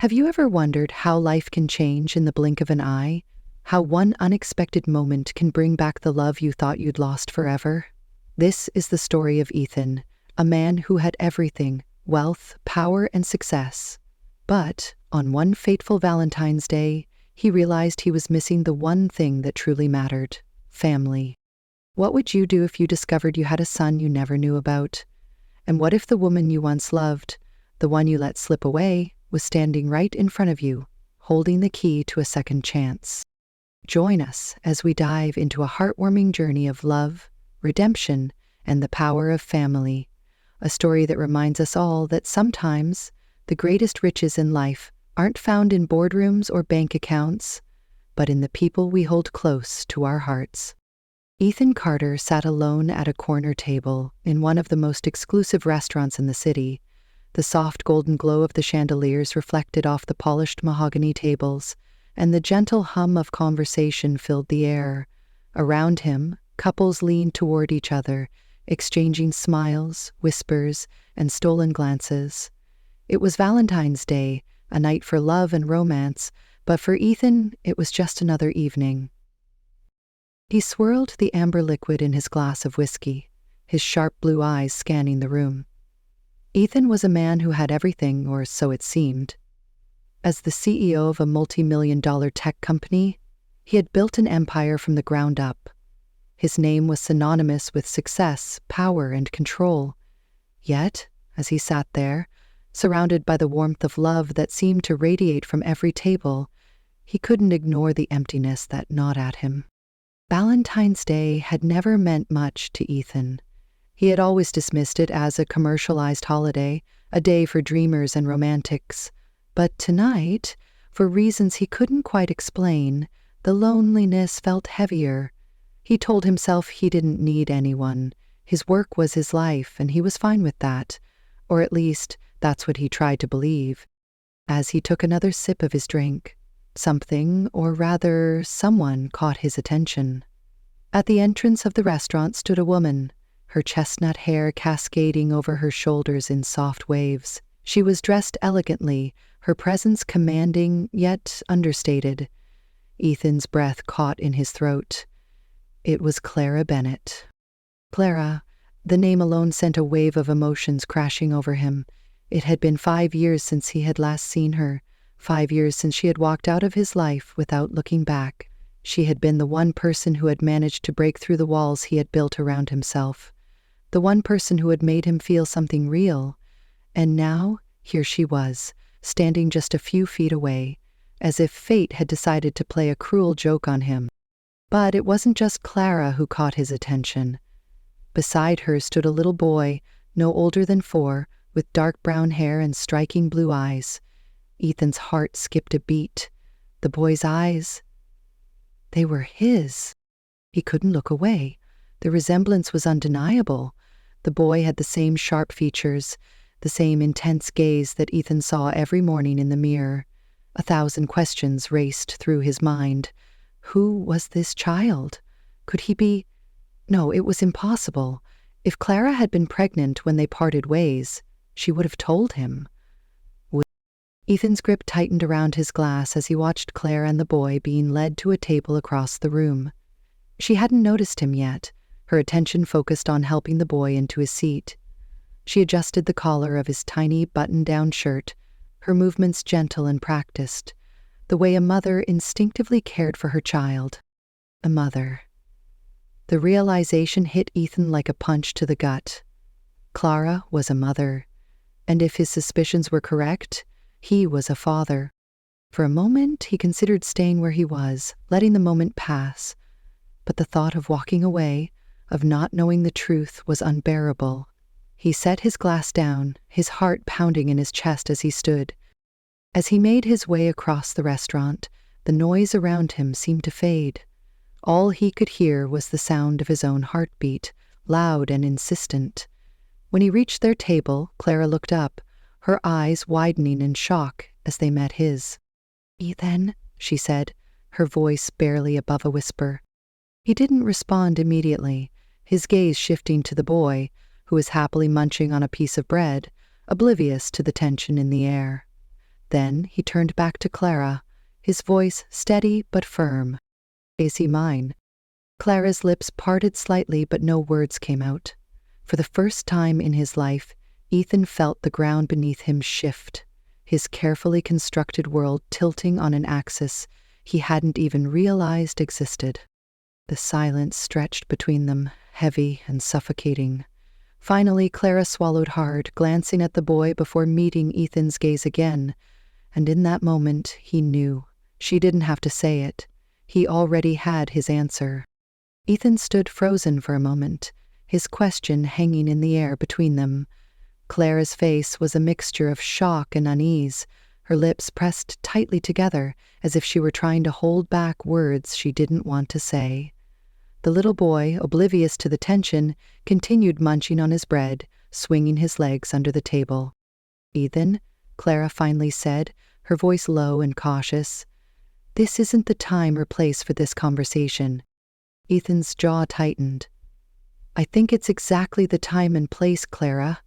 Have you ever wondered how life can change in the blink of an eye? How one unexpected moment can bring back the love you thought you'd lost forever? This is the story of Ethan, a man who had everything: wealth, power, and success. But on one fateful Valentine's Day, he realized he was missing the one thing that truly mattered: family. What would you do if you discovered you had a son you never knew about? And what if the woman you once loved, the one you let slip away, was standing right in front of you, holding the key to a second chance? Join us as we dive into a heartwarming journey of love, redemption, and the power of family. A story that reminds us all that sometimes the greatest riches in life aren't found in boardrooms or bank accounts, but in the people we hold close to our hearts. Ethan Carter sat alone at a corner table in one of the most exclusive restaurants in the city. The soft golden glow of the chandeliers reflected off the polished mahogany tables, and the gentle hum of conversation filled the air. Around him, couples leaned toward each other, exchanging smiles, whispers, and stolen glances. It was Valentine's Day, a night for love and romance, but for Ethan, it was just another evening. He swirled the amber liquid in his glass of whiskey, his sharp blue eyes scanning the room. Ethan was a man who had everything, or so it seemed. As the CEO of a multi-million-dollar tech company, he had built an empire from the ground up. His name was synonymous with success, power, and control. Yet, as he sat there, surrounded by the warmth of love that seemed to radiate from every table, he couldn't ignore the emptiness that gnawed at him. Valentine's Day had never meant much to Ethan. He had always dismissed it as a commercialized holiday, a day for dreamers and romantics. But tonight, for reasons he couldn't quite explain, the loneliness felt heavier. He told himself he didn't need anyone. His work was his life, and he was fine with that. Or at least, that's what he tried to believe. As he took another sip of his drink, something, or rather, someone caught his attention. At the entrance of the restaurant stood a woman, her chestnut hair cascading over her shoulders in soft waves. She was dressed elegantly, her presence commanding yet understated. Ethan's breath caught in his throat. It was Clara Bennett. Clara, the name alone sent a wave of emotions crashing over him. It had been 5 years since he had last seen her, 5 years since she had walked out of his life without looking back. She had been the one person who had managed to break through the walls he had built around himself, the one person who had made him feel something real. And now, here she was, standing just a few feet away, as if fate had decided to play a cruel joke on him. But it wasn't just Clara who caught his attention. Beside her stood a little boy, no older than 4, with dark brown hair and striking blue eyes. Ethan's heart skipped a beat. The boy's eyes, they were his. He couldn't look away. The resemblance was undeniable. The boy had the same sharp features, the same intense gaze that Ethan saw every morning in the mirror. 1,000 questions raced through his mind. Who was this child? Could he be? No, it was impossible. If Clara had been pregnant when they parted ways, she would have told him. Ethan's grip tightened around his glass as he watched Claire and the boy being led to a table across the room. She hadn't noticed him yet, her attention focused on helping the boy into his seat. She adjusted the collar of his tiny button-down shirt, her movements gentle and practiced, the way a mother instinctively cared for her child. A mother. The realization hit Ethan like a punch to the gut. Clara was a mother, and if his suspicions were correct, he was a father. For a moment, he considered staying where he was, letting the moment pass. But the thought of walking away, of not knowing the truth, was unbearable. He set his glass down, his heart pounding in his chest as he stood. As he made his way across the restaurant, the noise around him seemed to fade. All he could hear was the sound of his own heartbeat, loud and insistent. When he reached their table, Clara looked up, her eyes widening in shock as they met his. "Ethan," she said, her voice barely above a whisper. He didn't respond immediately, his gaze shifting to the boy, who was happily munching on a piece of bread, oblivious to the tension in the air. Then he turned back to Clara, his voice steady but firm. "Is he mine?" Clara's lips parted slightly, but no words came out. For the first time in his life, Ethan felt the ground beneath him shift, his carefully constructed world tilting on an axis he hadn't even realized existed. The silence stretched between them, heavy and suffocating. Finally, Clara swallowed hard, glancing at the boy before meeting Ethan's gaze again. And in that moment, he knew. She didn't have to say it. He already had his answer. Ethan stood frozen for a moment, his question hanging in the air between them. Clara's face was a mixture of shock and unease, her lips pressed tightly together as if she were trying to hold back words she didn't want to say. The little boy, oblivious to the tension, continued munching on his bread, swinging his legs under the table. "Ethan," Clara finally said, her voice low and cautious, "this isn't the time or place for this conversation." Ethan's jaw tightened. "I think it's exactly the time and place, Clara.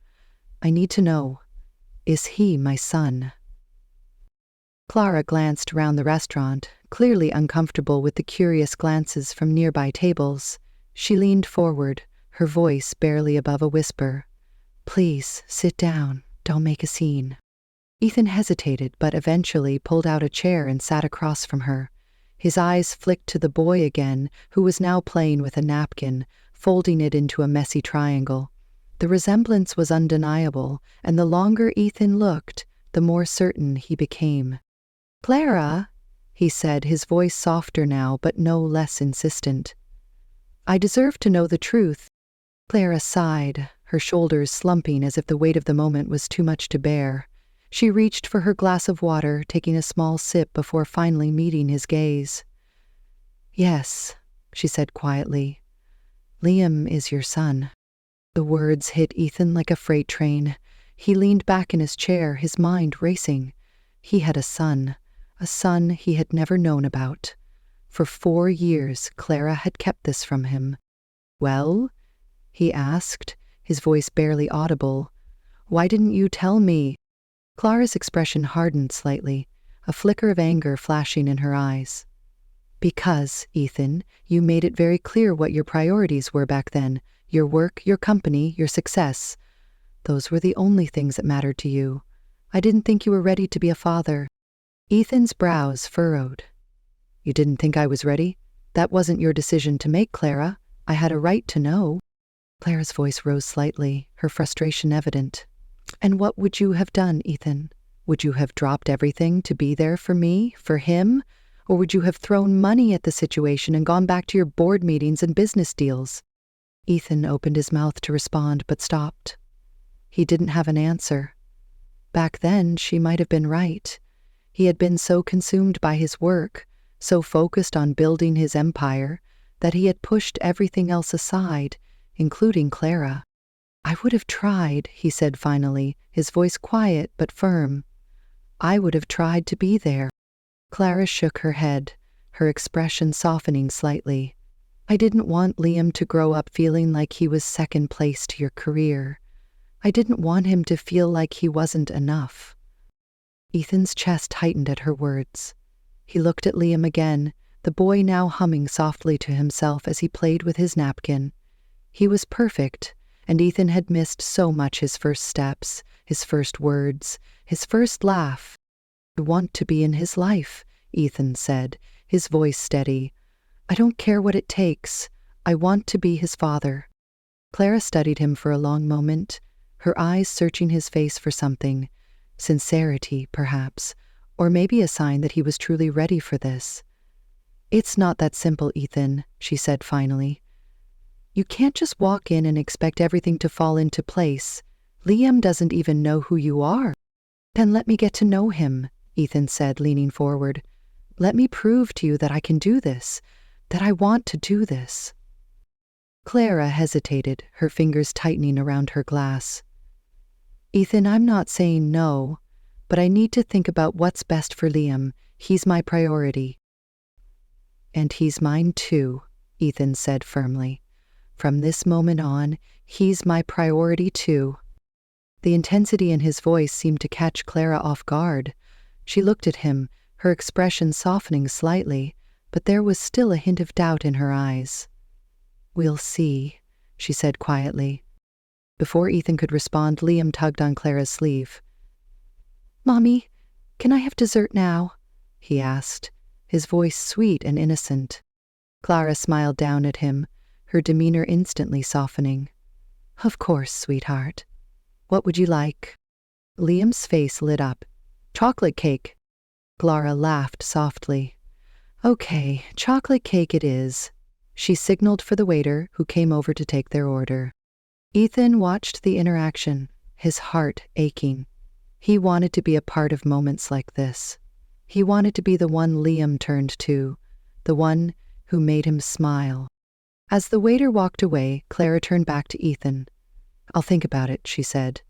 I need to know, is he my son?" Clara glanced around the restaurant, clearly uncomfortable with the curious glances from nearby tables. She leaned forward, her voice barely above a whisper. "Please, sit down. Don't make a scene." Ethan hesitated, but eventually pulled out a chair and sat across from her. His eyes flicked to the boy again, who was now playing with a napkin, folding it into a messy triangle. The resemblance was undeniable, and the longer Ethan looked, the more certain he became. "Clara," he said, his voice softer now but no less insistent. "I deserve to know the truth." Clara sighed, her shoulders slumping as if the weight of the moment was too much to bear. She reached for her glass of water, taking a small sip before finally meeting his gaze. "Yes," she said quietly. "Liam is your son." The words hit Ethan like a freight train. He leaned back in his chair, his mind racing. He had a son he had never known about. For 4 years, Clara had kept this from him. "Well?" he asked, his voice barely audible. "Why didn't you tell me?" Clara's expression hardened slightly, a flicker of anger flashing in her eyes. "Because, Ethan, you made it very clear what your priorities were back then. Your work, your company, your success. Those were the only things that mattered to you. I didn't think you were ready to be a father." Ethan's brows furrowed. "You didn't think I was ready? That wasn't your decision to make, Clara. I had a right to know." Clara's voice rose slightly, her frustration evident. "And what would you have done, Ethan? Would you have dropped everything to be there for me, for him? Or would you have thrown money at the situation and gone back to your board meetings and business deals?" Ethan opened his mouth to respond, but stopped. He didn't have an answer. Back then, she might have been right. He had been so consumed by his work, so focused on building his empire, that he had pushed everything else aside, including Clara. "I would have tried," he said finally, his voice quiet but firm. "I would have tried to be there." Clara shook her head, her expression softening slightly. "I didn't want Liam to grow up feeling like he was second place to your career. I didn't want him to feel like he wasn't enough." Ethan's chest tightened at her words. He looked at Liam again, the boy now humming softly to himself as he played with his napkin. He was perfect, and Ethan had missed so much: his first steps, his first words, his first laugh. "I want to be in his life," Ethan said, his voice steady. "I don't care what it takes. I want to be his father." Clara studied him for a long moment, her eyes searching his face for something. Sincerity, perhaps, or maybe a sign that he was truly ready for this. "It's not that simple, Ethan," she said finally. "You can't just walk in and expect everything to fall into place. Liam doesn't even know who you are." "Then let me get to know him," Ethan said, leaning forward. "Let me prove to you that I can do this, that I want to do this." Clara hesitated, her fingers tightening around her glass. "Ethan, I'm not saying no, but I need to think about what's best for Liam. He's my priority." "And he's mine too," Ethan said firmly. "From this moment on, he's my priority too." The intensity in his voice seemed to catch Clara off guard. She looked at him, her expression softening slightly, but there was still a hint of doubt in her eyes. "We'll see," she said quietly. Before Ethan could respond, Liam tugged on Clara's sleeve. "Mommy, can I have dessert now?" he asked, his voice sweet and innocent. Clara smiled down at him, her demeanor instantly softening. "Of course, sweetheart. What would you like?" Liam's face lit up. "Chocolate cake." Clara laughed softly. "Okay, chocolate cake it is." She signaled for the waiter, who came over to take their order. Ethan watched the interaction, his heart aching. He wanted to be a part of moments like this. He wanted to be the one Liam turned to, the one who made him smile. As the waiter walked away, Clara turned back to Ethan. "I'll think about it," she said.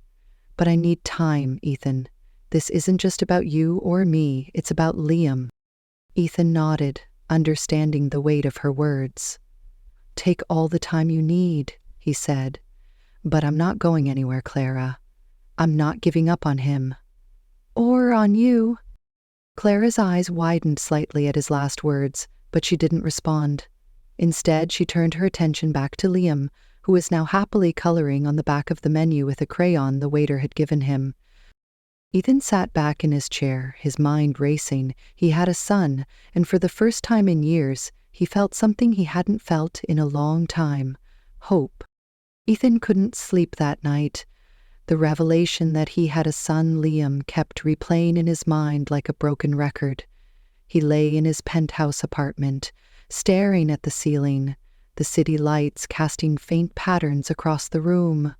"But I need time, Ethan. This isn't just about you or me, it's about Liam." Ethan nodded, understanding the weight of her words. "Take all the time you need," he said. "But I'm not going anywhere, Clara. I'm not giving up on him." "Or on you." Clara's eyes widened slightly at his last words, but she didn't respond. Instead, she turned her attention back to Liam, who was now happily coloring on the back of the menu with a crayon the waiter had given him. Ethan sat back in his chair, his mind racing. He had a son, and for the first time in years, he felt something he hadn't felt in a long time: hope. Ethan couldn't sleep that night. The revelation that he had a son, Liam, kept replaying in his mind like a broken record. He lay in his penthouse apartment, staring at the ceiling, the city lights casting faint patterns across the room.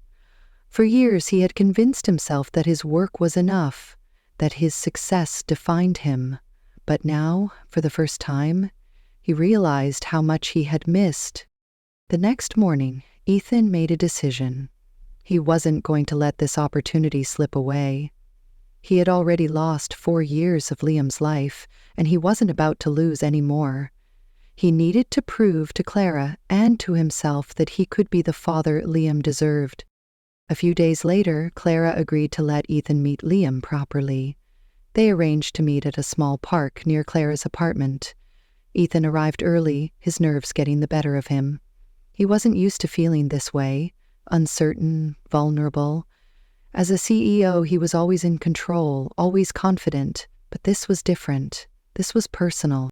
For years he had convinced himself that his work was enough, that his success defined him. But now, for the first time, he realized how much he had missed. The next morning, Ethan made a decision. He wasn't going to let this opportunity slip away. He had already lost 4 years of Liam's life, and he wasn't about to lose any more. He needed to prove to Clara and to himself that he could be the father Liam deserved. A few days later, Clara agreed to let Ethan meet Liam properly. They arranged to meet at a small park near Clara's apartment. Ethan arrived early, his nerves getting the better of him. He wasn't used to feeling this way, uncertain, vulnerable. As a CEO, he was always in control, always confident, but this was different. This was personal.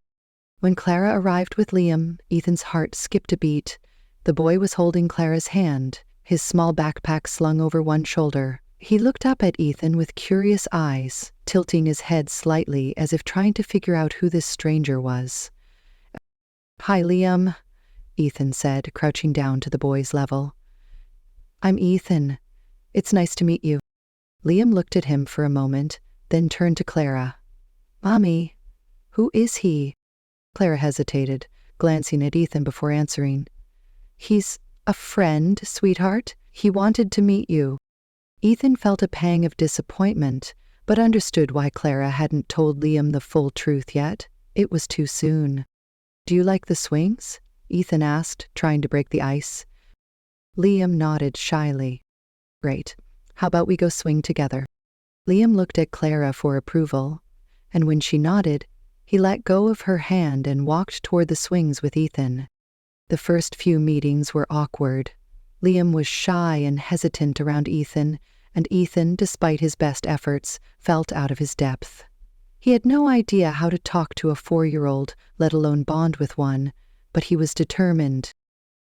When Clara arrived with Liam, Ethan's heart skipped a beat. The boy was holding Clara's hand, his small backpack slung over one shoulder. He looked up at Ethan with curious eyes, tilting his head slightly as if trying to figure out who this stranger was. "Hi, Liam," Ethan said, crouching down to the boy's level. "I'm Ethan. It's nice to meet you." Liam looked at him for a moment, then turned to Clara. "Mommy, who is he?" Clara hesitated, glancing at Ethan before answering. "He's a friend, sweetheart. He wanted to meet you." Ethan felt a pang of disappointment, but understood why Clara hadn't told Liam the full truth yet. It was too soon. "Do you like the swings?" Ethan asked, trying to break the ice. Liam nodded shyly. "Great. How about we go swing together?" Liam looked at Clara for approval, and when she nodded, he let go of her hand and walked toward the swings with Ethan. The first few meetings were awkward. Liam was shy and hesitant around Ethan, and Ethan, despite his best efforts, felt out of his depth. He had no idea how to talk to a 4-year-old, let alone bond with one, but he was determined.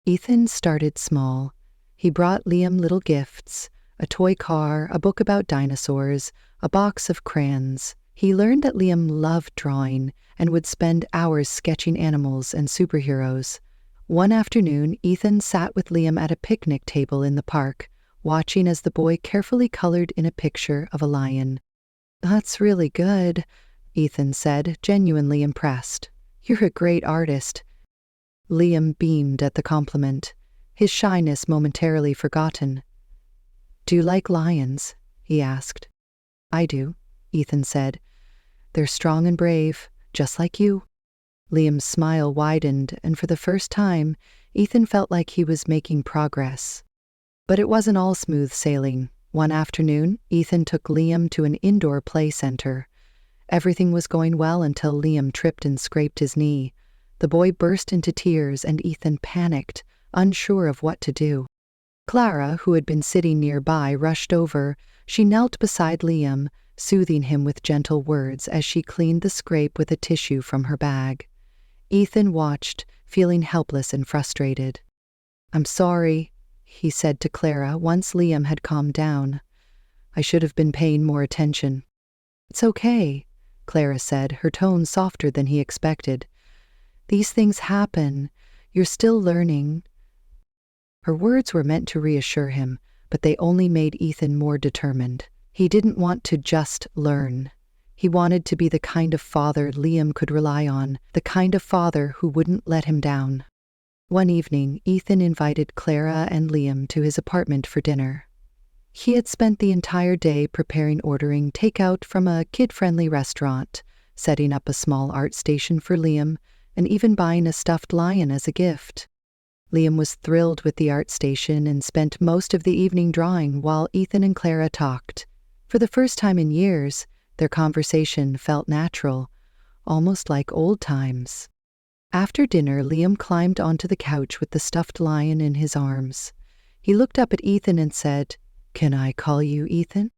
Ethan started small. He brought Liam little gifts: a toy car, a book about dinosaurs, a box of crayons. He learned that Liam loved drawing and would spend hours sketching animals and superheroes. One afternoon, Ethan sat with Liam at a picnic table in the park, watching as the boy carefully colored in a picture of a lion. "That's really good," Ethan said, genuinely impressed. "You're a great artist." Liam beamed at the compliment, his shyness momentarily forgotten. "Do you like lions?" he asked. "I do," Ethan said. "They're strong and brave, just like you." Liam's smile widened, and for the first time, Ethan felt like he was making progress. But it wasn't all smooth sailing. One afternoon, Ethan took Liam to an indoor play center. Everything was going well until Liam tripped and scraped his knee. The boy burst into tears and Ethan panicked, unsure of what to do. Clara, who had been sitting nearby, rushed over. She knelt beside Liam, soothing him with gentle words as she cleaned the scrape with a tissue from her bag. Ethan watched, feeling helpless and frustrated. "I'm sorry," he said to Clara once Liam had calmed down. "I should have been paying more attention." "It's okay," Clara said, her tone softer than he expected. "These things happen. You're still learning." Her words were meant to reassure him, but they only made Ethan more determined. He didn't want to just learn. He wanted to be the kind of father Liam could rely on, the kind of father who wouldn't let him down. One evening, Ethan invited Clara and Liam to his apartment for dinner. He had spent the entire day ordering takeout from a kid-friendly restaurant, setting up a small art station for Liam, and even buying a stuffed lion as a gift. Liam was thrilled with the art station and spent most of the evening drawing while Ethan and Clara talked. For the first time in years, their conversation felt natural, almost like old times. After dinner, Liam climbed onto the couch with the stuffed lion in his arms. He looked up at Ethan and said, "Can I call you Ethan?"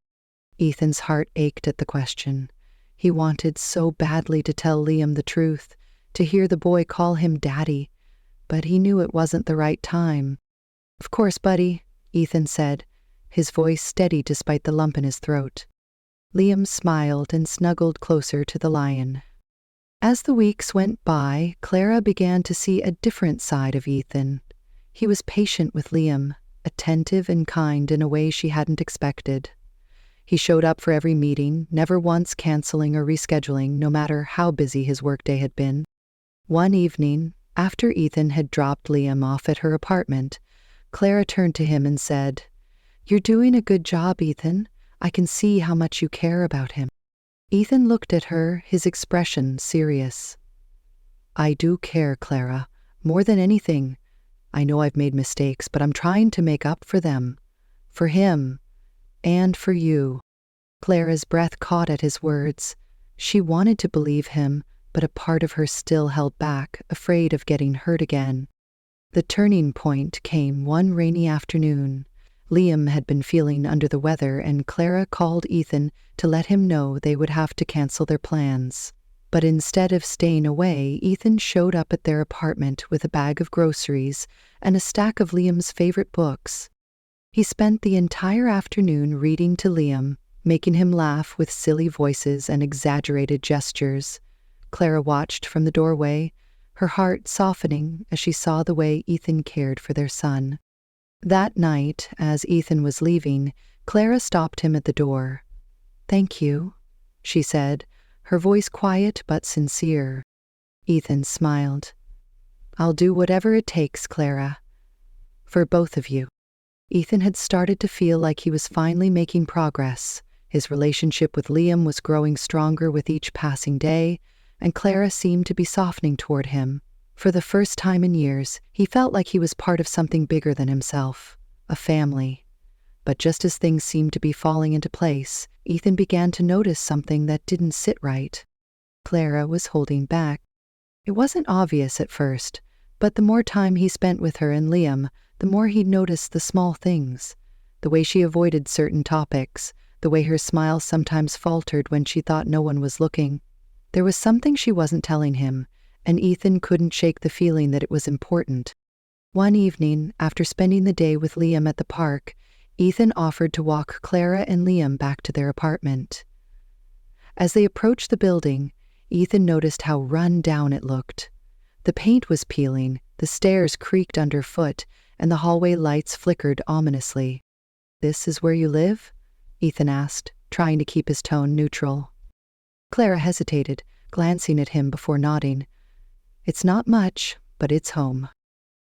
Ethan's heart ached at the question. He wanted so badly to tell Liam the truth, to hear the boy call him Daddy, but he knew it wasn't the right time. "Of course, buddy," Ethan said, his voice steady despite the lump in his throat. Liam smiled and snuggled closer to the lion. As the weeks went by, Clara began to see a different side of Ethan. He was patient with Liam, attentive and kind in a way she hadn't expected. He showed up for every meeting, never once canceling or rescheduling, no matter how busy his workday had been. One evening, after Ethan had dropped Liam off at her apartment, Clara turned to him and said, "You're doing a good job, Ethan. I can see how much you care about him." Ethan looked at her, his expression serious. "I do care, Clara, more than anything. I know I've made mistakes, but I'm trying to make up for them. For him. And for you." Clara's breath caught at his words. She wanted to believe him, but a part of her still held back, afraid of getting hurt again. The turning point came one rainy afternoon. Liam had been feeling under the weather, and Clara called Ethan to let him know they would have to cancel their plans. But instead of staying away, Ethan showed up at their apartment with a bag of groceries and a stack of Liam's favorite books. He spent the entire afternoon reading to Liam, making him laugh with silly voices and exaggerated gestures. Clara watched from the doorway, her heart softening as she saw the way Ethan cared for their son. That night, as Ethan was leaving, Clara stopped him at the door. "Thank you," she said, her voice quiet but sincere. Ethan smiled. "I'll do whatever it takes, Clara. For both of you." Ethan had started to feel like he was finally making progress. His relationship with Liam was growing stronger with each passing day, and Clara seemed to be softening toward him. For the first time in years, he felt like he was part of something bigger than himself, a family. But just as things seemed to be falling into place, Ethan began to notice something that didn't sit right. Clara was holding back. It wasn't obvious at first, but the more time he spent with her and Liam, the more he'd noticed the small things. The way she avoided certain topics, the way her smile sometimes faltered when she thought no one was looking. There was something she wasn't telling him, and Ethan couldn't shake the feeling that it was important. One evening, after spending the day with Liam at the park, Ethan offered to walk Clara and Liam back to their apartment. As they approached the building, Ethan noticed how run down it looked. The paint was peeling, the stairs creaked underfoot, and the hallway lights flickered ominously. "This is where you live?" Ethan asked, trying to keep his tone neutral. Clara hesitated, glancing at him before nodding. "It's not much, but it's home."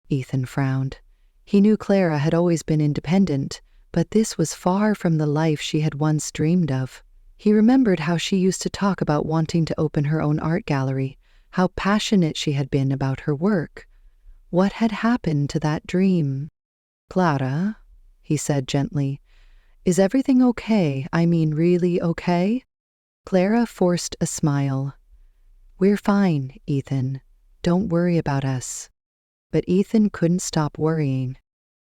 Ethan frowned. He knew Clara had always been independent, but this was far from the life she had once dreamed of. He remembered how she used to talk about wanting to open her own art gallery, how passionate she had been about her work. What had happened to that dream? "Clara," he said gently, "is everything okay? I mean, really okay?" Clara forced a smile. "We're fine, Ethan. Don't worry about us." But Ethan couldn't stop worrying.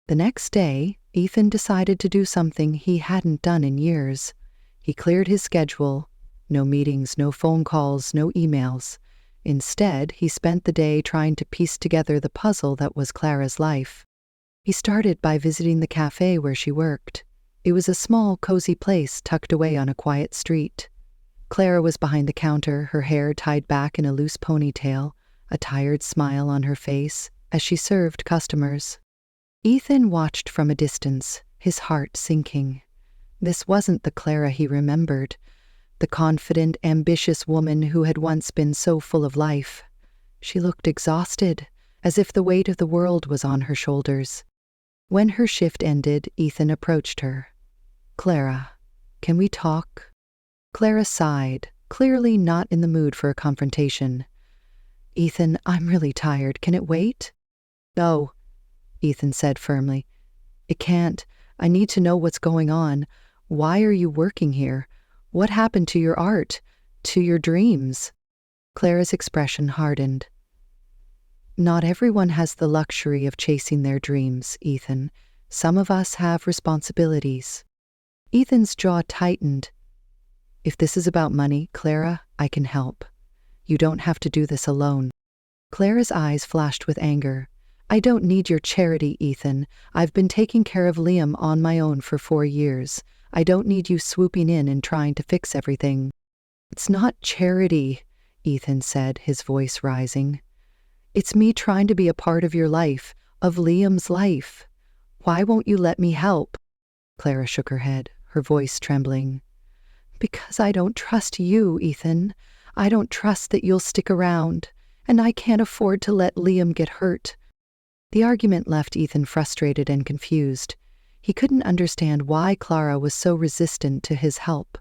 The next day, Ethan decided to do something he hadn't done in years. He cleared his schedule. No meetings, no phone calls, no emails. Instead, he spent the day trying to piece together the puzzle that was Clara's life. He started by visiting the cafe where she worked. It was a small, cozy place tucked away on a quiet street. Clara was behind the counter, her hair tied back in a loose ponytail, a tired smile on her face as she served customers. Ethan watched from a distance, his heart sinking. This wasn't the Clara he remembered, the confident, ambitious woman who had once been so full of life. She looked exhausted, as if the weight of the world was on her shoulders. When her shift ended, Ethan approached her. "Clara, can we talk?" Clara sighed, clearly not in the mood for a confrontation. "Ethan, I'm really tired. Can it wait?" "No," Ethan said firmly. "It can't. I need to know what's going on. Why are you working here? What happened to your art? To your dreams?" Clara's expression hardened. "Not everyone has the luxury of chasing their dreams, Ethan. Some of us have responsibilities." Ethan's jaw tightened. "If this is about money, Clara, I can help. You don't have to do this alone." Clara's eyes flashed with anger. "I don't need your charity, Ethan. I've been taking care of Liam on my own for 4 years. I don't need you swooping in and trying to fix everything." "It's not charity," Ethan said, his voice rising. "It's me trying to be a part of your life, of Liam's life. Why won't you let me help?" Clara shook her head, her voice trembling. "Because I don't trust you, Ethan. I don't trust that you'll stick around, and I can't afford to let Liam get hurt." The argument left Ethan frustrated and confused. He couldn't understand why Clara was so resistant to his help.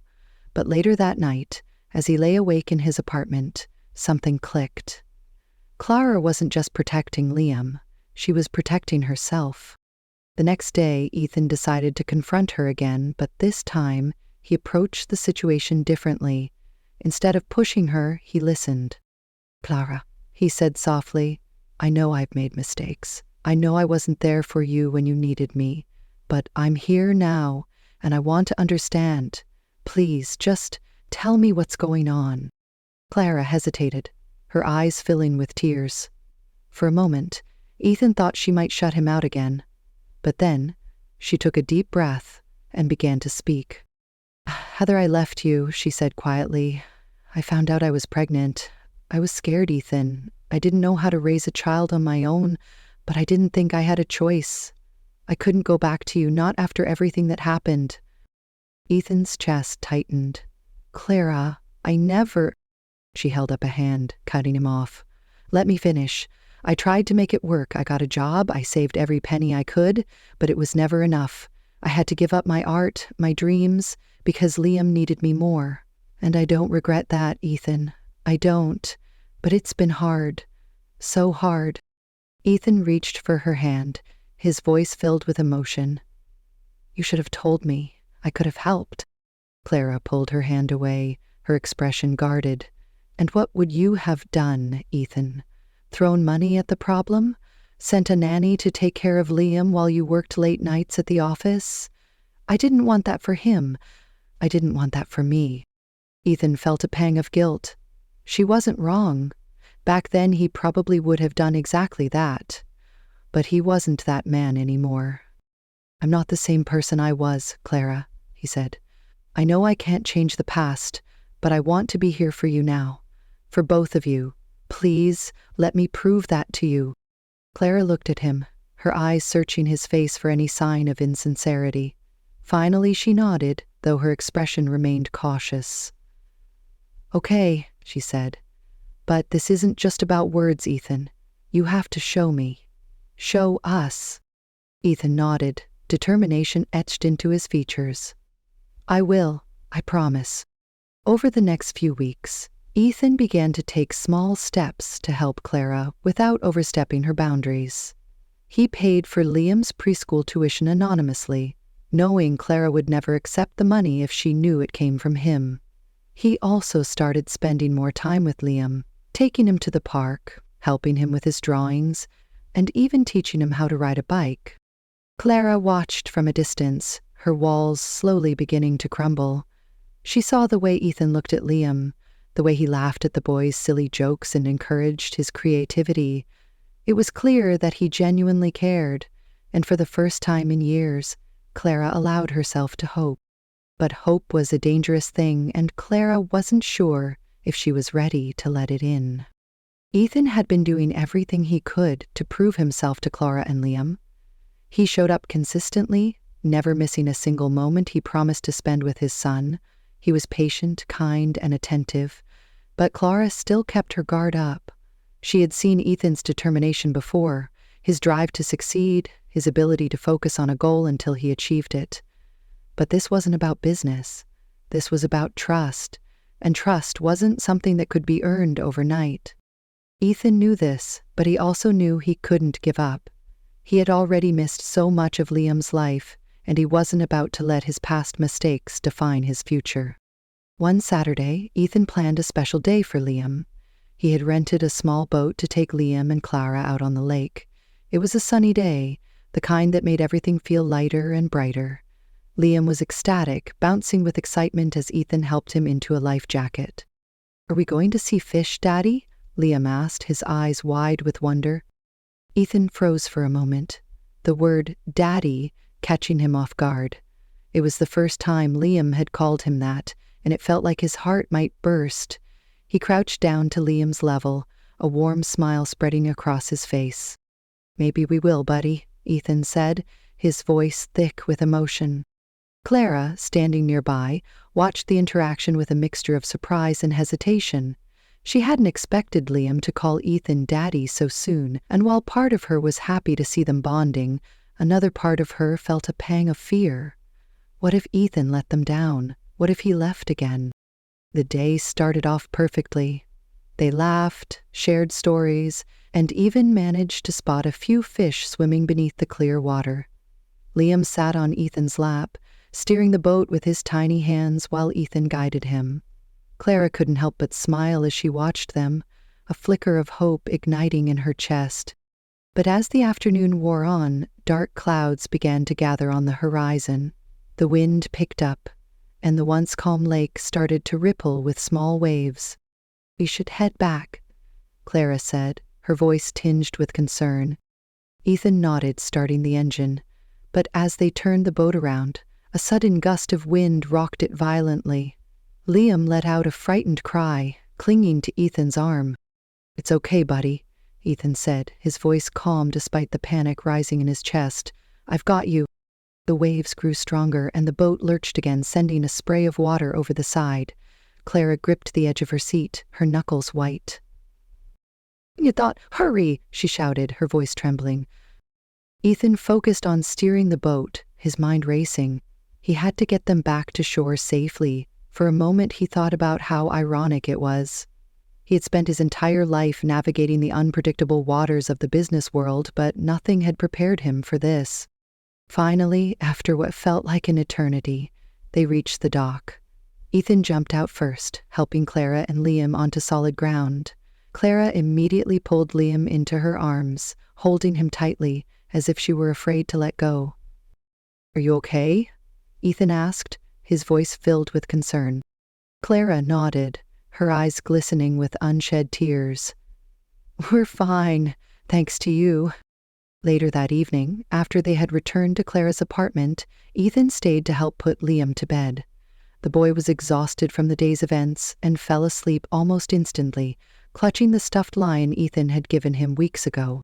But later that night, as he lay awake in his apartment, something clicked. Clara wasn't just protecting Liam, she was protecting herself. The next day, Ethan decided to confront her again, but this time, he approached the situation differently. Instead of pushing her, he listened. "Clara," he said softly, "I know I've made mistakes. I know I wasn't there for you when you needed me. But I'm here now, and I want to understand. Please, just tell me what's going on." Clara hesitated, her eyes filling with tears. For a moment, Ethan thought she might shut him out again. But then, she took a deep breath and began to speak. "Heather, I left you," she said quietly. "I found out I was pregnant. I was scared, Ethan. I didn't know how to raise a child on my own, but I didn't think I had a choice. I couldn't go back to you, not after everything that happened." Ethan's chest tightened. "Clara, I never—" She held up a hand, cutting him off. "Let me finish. I tried to make it work. I got a job. I saved every penny I could, but it was never enough. I had to give up my art, my dreams, because Liam needed me more. And I don't regret that, Ethan. I don't. But it's been hard. So hard." Ethan reached for her hand, his voice filled with emotion. "You should have told me. I could have helped." Clara pulled her hand away, her expression guarded. "And what would you have done, Ethan? Thrown money at the problem? Sent a nanny to take care of Liam while you worked late nights at the office? I didn't want that for him. I didn't want that for me." Ethan felt a pang of guilt. She wasn't wrong. Back then he probably would have done exactly that. But he wasn't that man anymore. "I'm not the same person I was, Clara," he said. "I know I can't change the past, but I want to be here for you now. For both of you. Please, let me prove that to you." Clara looked at him, her eyes searching his face for any sign of insincerity. Finally she nodded, though her expression remained cautious. "Okay," she said. "But this isn't just about words, Ethan. You have to show me. Show us." Ethan nodded, determination etched into his features. "I will, I promise." Over the next few weeks, Ethan began to take small steps to help Clara without overstepping her boundaries. He paid for Liam's preschool tuition anonymously, knowing Clara would never accept the money if she knew it came from him. He also started spending more time with Liam, taking him to the park, helping him with his drawings, and even teaching him how to ride a bike. Clara watched from a distance, her walls slowly beginning to crumble. She saw the way Ethan looked at Liam, the way he laughed at the boy's silly jokes and encouraged his creativity. It was clear that he genuinely cared, and for the first time in years, Clara allowed herself to hope. But hope was a dangerous thing, and Clara wasn't sure if she was ready to let it in. Ethan had been doing everything he could to prove himself to Clara and Liam. He showed up consistently, never missing a single moment he promised to spend with his son. He was patient, kind, and attentive, but Clara still kept her guard up. She had seen Ethan's determination before, his drive to succeed, his ability to focus on a goal until he achieved it. But this wasn't about business. This was about trust, and trust wasn't something that could be earned overnight. Ethan knew this, but he also knew he couldn't give up. He had already missed so much of Liam's life, and he wasn't about to let his past mistakes define his future. One Saturday, Ethan planned a special day for Liam. He had rented a small boat to take Liam and Clara out on the lake. It was a sunny day, the kind that made everything feel lighter and brighter. Liam was ecstatic, bouncing with excitement as Ethan helped him into a life jacket. "Are we going to see fish, Daddy?" Liam asked, his eyes wide with wonder. Ethan froze for a moment, the word Daddy catching him off guard. It was the first time Liam had called him that, and it felt like his heart might burst. He crouched down to Liam's level, a warm smile spreading across his face. "Maybe we will, buddy," Ethan said, his voice thick with emotion. Clara, standing nearby, watched the interaction with a mixture of surprise and hesitation. She hadn't expected Liam to call Ethan Daddy so soon, and while part of her was happy to see them bonding, another part of her felt a pang of fear. What if Ethan let them down? What if he left again? The day started off perfectly. They laughed, shared stories, and even managed to spot a few fish swimming beneath the clear water. Liam sat on Ethan's lap, steering the boat with his tiny hands while Ethan guided him. Clara couldn't help but smile as she watched them, a flicker of hope igniting in her chest. But as the afternoon wore on, dark clouds began to gather on the horizon. The wind picked up, and the once calm lake started to ripple with small waves. "We should head back," Clara said, her voice tinged with concern. Ethan nodded, starting the engine, but as they turned the boat around, a sudden gust of wind rocked it violently. Liam let out a frightened cry, clinging to Ethan's arm. "It's okay, buddy," Ethan said, his voice calm despite the panic rising in his chest. "I've got you." The waves grew stronger, and the boat lurched again, sending a spray of water over the side. Clara gripped the edge of her seat, her knuckles white. "You thought, hurry!" she shouted, her voice trembling. Ethan focused on steering the boat, his mind racing. He had to get them back to shore safely. For a moment he thought about how ironic it was. He had spent his entire life navigating the unpredictable waters of the business world, but nothing had prepared him for this. Finally, after what felt like an eternity, they reached the dock. Ethan jumped out first, helping Clara and Liam onto solid ground. Clara immediately pulled Liam into her arms, holding him tightly, as if she were afraid to let go. "Are you okay?" Ethan asked, his voice filled with concern. Clara nodded, her eyes glistening with unshed tears. "We're fine, thanks to you." Later that evening, after they had returned to Clara's apartment, Ethan stayed to help put Liam to bed. The boy was exhausted from the day's events and fell asleep almost instantly, clutching the stuffed lion Ethan had given him weeks ago.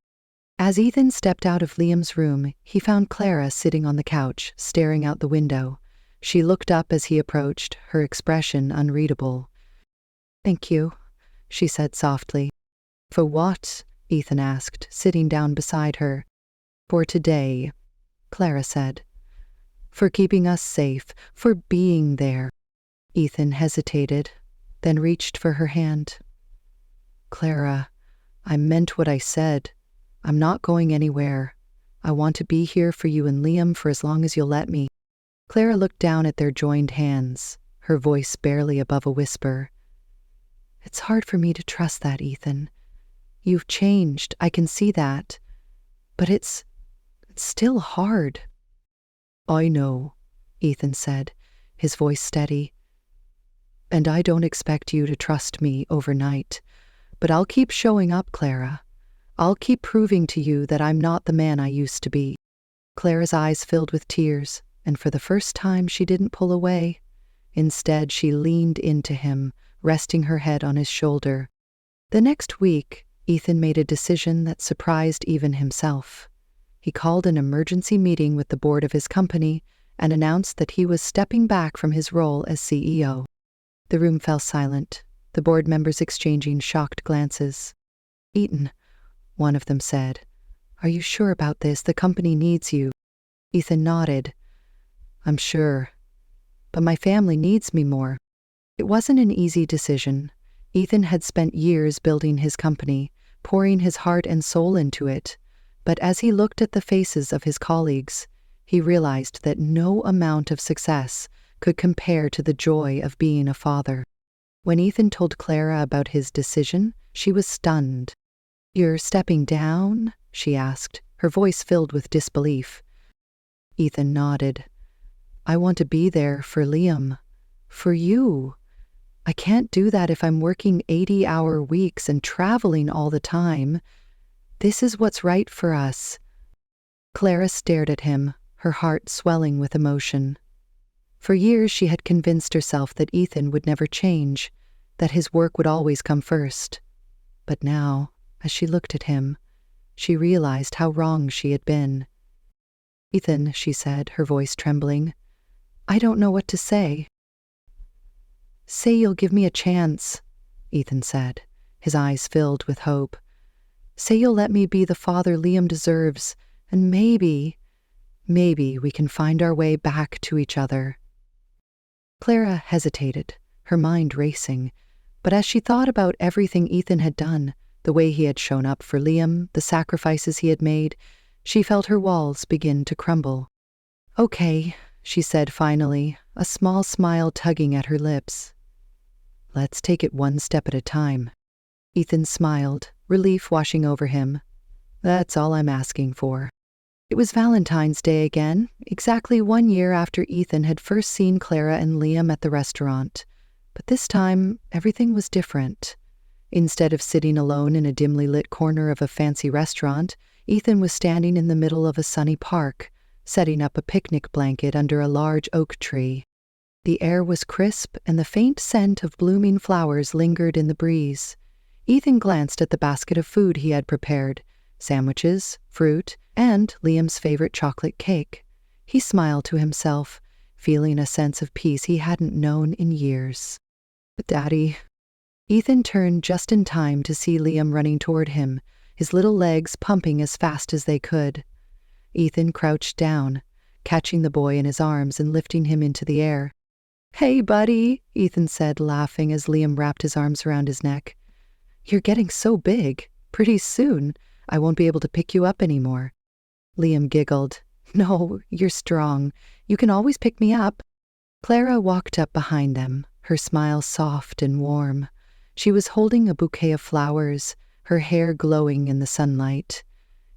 As Ethan stepped out of Liam's room, he found Clara sitting on the couch, staring out the window. She looked up as he approached, her expression unreadable. "Thank you," she said softly. "For what?" Ethan asked, sitting down beside her. "For today," Clara said. "For keeping us safe, for being there." Ethan hesitated, then reached for her hand. "Clara, I meant what I said. I'm not going anywhere. I want to be here for you and Liam for as long as you'll let me." Clara looked down at their joined hands, her voice barely above a whisper. "It's hard for me to trust that, Ethan. You've changed, I can see that. But it's still hard." "I know," Ethan said, his voice steady. "And I don't expect you to trust me overnight. But I'll keep showing up, Clara. I'll keep proving to you that I'm not the man I used to be." Clara's eyes filled with tears, and for the first time she didn't pull away. Instead, she leaned into him, resting her head on his shoulder. The next week, Ethan made a decision that surprised even himself. He called an emergency meeting with the board of his company and announced that he was stepping back from his role as CEO. The room fell silent, the board members exchanging shocked glances. "Ethan," one of them said, "are you sure about this? The company needs you." Ethan nodded. "I'm sure. But my family needs me more." It wasn't an easy decision. Ethan had spent years building his company, pouring his heart and soul into it. But as he looked at the faces of his colleagues, he realized that no amount of success could compare to the joy of being a father. When Ethan told Clara about his decision, she was stunned. "You're stepping down?" she asked, her voice filled with disbelief. Ethan nodded. "I want to be there for Liam. For you. I can't do that if I'm working 80-hour weeks and traveling all the time. This is what's right for us." Clara stared at him, her heart swelling with emotion. For years she had convinced herself that Ethan would never change, that his work would always come first. But now, as she looked at him, she realized how wrong she had been. "Ethan," she said, her voice trembling, "I don't know what to say." "Say you'll give me a chance," Ethan said, his eyes filled with hope. "Say you'll let me be the father Liam deserves, and maybe we can find our way back to each other." Clara hesitated, her mind racing, but as she thought about everything Ethan had done, the way he had shown up for Liam, the sacrifices he had made, she felt her walls begin to crumble. "Okay," she said finally, a small smile tugging at her lips. "Let's take it one step at a time." Ethan smiled, relief washing over him. "That's all I'm asking for." It was Valentine's Day again, exactly 1 year after Ethan had first seen Clara and Liam at the restaurant. But this time, everything was different. Instead of sitting alone in a dimly lit corner of a fancy restaurant, Ethan was standing in the middle of a sunny park, setting up a picnic blanket under a large oak tree. The air was crisp, and the faint scent of blooming flowers lingered in the breeze. Ethan glanced at the basket of food he had prepared, sandwiches, fruit, and Liam's favorite chocolate cake. He smiled to himself, feeling a sense of peace he hadn't known in years. "But Daddy..." Ethan turned just in time to see Liam running toward him, his little legs pumping as fast as they could. Ethan crouched down, catching the boy in his arms and lifting him into the air. "Hey, buddy," Ethan said, laughing as Liam wrapped his arms around his neck. "You're getting so big. Pretty soon, I won't be able to pick you up anymore." Liam giggled. "No, you're strong. You can always pick me up." Clara walked up behind them, her smile soft and warm. She was holding a bouquet of flowers, her hair glowing in the sunlight.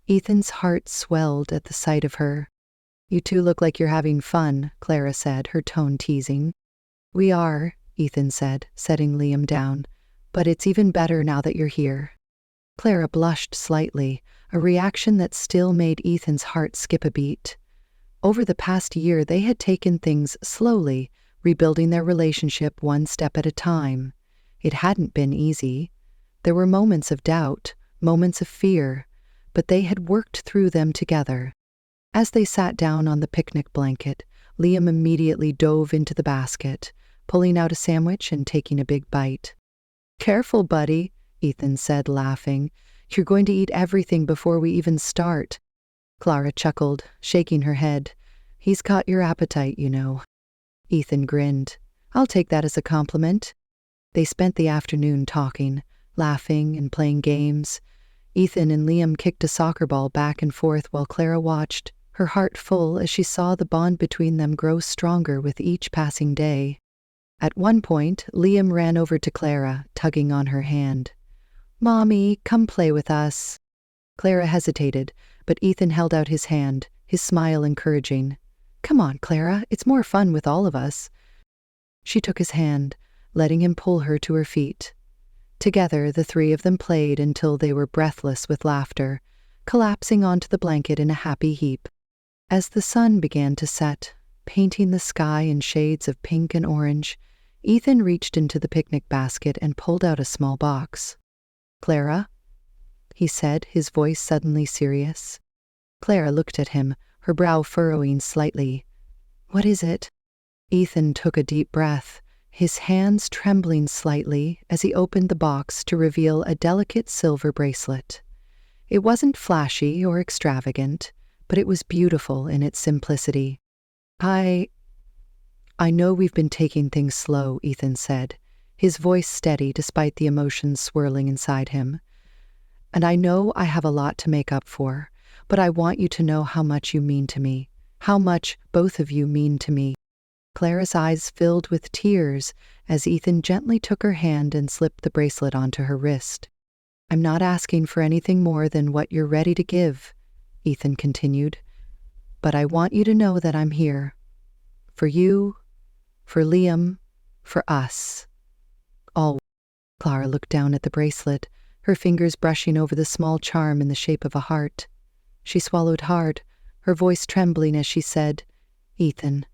Ethan's heart swelled at the sight of her. "You two look like you're having fun," Clara said, her tone teasing. "We are," Ethan said, setting Liam down. "But it's even better now that you're here." Clara blushed slightly, a reaction that still made Ethan's heart skip a beat. Over the past year, they had taken things slowly, rebuilding their relationship one step at a time. It hadn't been easy. There were moments of doubt, moments of fear, but they had worked through them together. As they sat down on the picnic blanket, Liam immediately dove into the basket, pulling out a sandwich and taking a big bite. "Careful, buddy," Ethan said, laughing. "You're going to eat everything before we even start." Clara chuckled, shaking her head. "He's caught your appetite, you know." Ethan grinned. "I'll take that as a compliment." They spent the afternoon talking, laughing and playing games. Ethan and Liam kicked a soccer ball back and forth while Clara watched, her heart full as she saw the bond between them grow stronger with each passing day. At one point, Liam ran over to Clara, tugging on her hand. "Mommy, come play with us." Clara hesitated, but Ethan held out his hand, his smile encouraging. "Come on, Clara, it's more fun with all of us." She took his hand, letting him pull her to her feet. Together, the three of them played until they were breathless with laughter, collapsing onto the blanket in a happy heap. As the sun began to set, painting the sky in shades of pink and orange, Ethan reached into the picnic basket and pulled out a small box. "Clara?" he said, his voice suddenly serious. Clara looked at him, her brow furrowing slightly. "What is it?" Ethan took a deep breath, his hands trembling slightly as he opened the box to reveal a delicate silver bracelet. It wasn't flashy or extravagant, but it was beautiful in its simplicity. I know we've been taking things slow," Ethan said, his voice steady despite the emotions swirling inside him. "And I know I have a lot to make up for, but I want you to know how much you mean to me, how much both of you mean to me." Clara's eyes filled with tears as Ethan gently took her hand and slipped the bracelet onto her wrist. "I'm not asking for anything more than what you're ready to give," Ethan continued, "but I want you to know that I'm here. For you, for Liam, for us. All." Clara looked down at the bracelet, her fingers brushing over the small charm in the shape of a heart. She swallowed hard, her voice trembling as she said, "Ethan."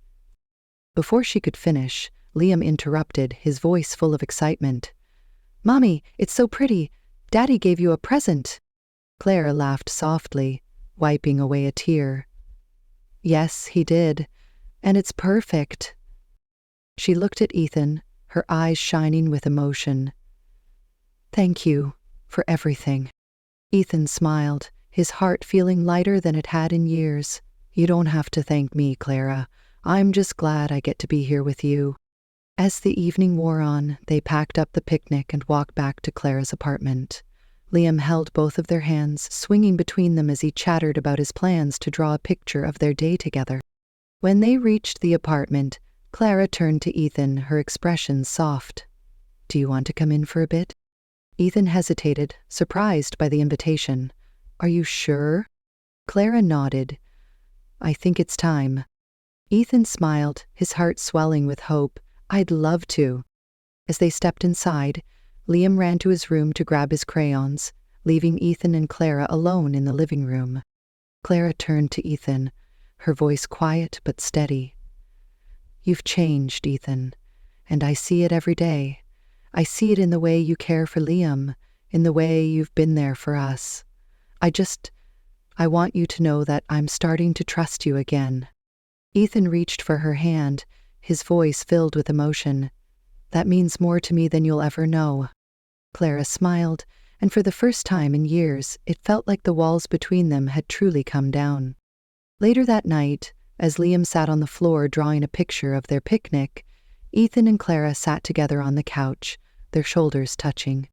Before she could finish, Liam interrupted, his voice full of excitement. "Mommy, it's so pretty. Daddy gave you a present." Clara laughed softly, wiping away a tear. "Yes, he did. And it's perfect." She looked at Ethan, her eyes shining with emotion. "Thank you for everything." Ethan smiled, his heart feeling lighter than it had in years. "You don't have to thank me, Clara. I'm just glad I get to be here with you." As the evening wore on, they packed up the picnic and walked back to Clara's apartment. Liam held both of their hands, swinging between them as he chattered about his plans to draw a picture of their day together. When they reached the apartment, Clara turned to Ethan, her expression soft. "Do you want to come in for a bit?" Ethan hesitated, surprised by the invitation. "Are you sure?" Clara nodded. "I think it's time." Ethan smiled, his heart swelling with hope. "I'd love to." As they stepped inside, Liam ran to his room to grab his crayons, leaving Ethan and Clara alone in the living room. Clara turned to Ethan, her voice quiet but steady. "You've changed, Ethan, and I see it every day. I see it in the way you care for Liam, in the way you've been there for us. I want you to know that I'm starting to trust you again." Ethan reached for her hand, his voice filled with emotion. "That means more to me than you'll ever know." Clara smiled, and for the first time in years, it felt like the walls between them had truly come down. Later that night, as Liam sat on the floor drawing a picture of their picnic, Ethan and Clara sat together on the couch, their shoulders touching.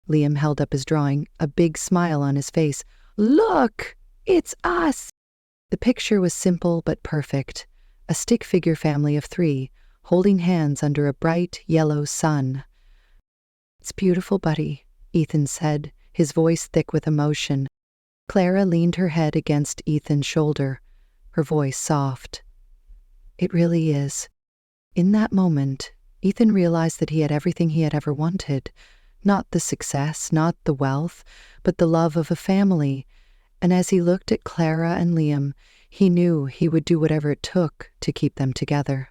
Liam held up his drawing, a big smile on his face. "Look! It's us!" The picture was simple but perfect, a stick figure family of three, holding hands under a bright yellow sun. "It's beautiful, buddy," Ethan said, his voice thick with emotion. Clara leaned her head against Ethan's shoulder, her voice soft. "It really is." In that moment, Ethan realized that he had everything he had ever wanted. Not the success, not the wealth, but the love of a family. And as he looked at Clara and Liam, he knew he would do whatever it took to keep them together.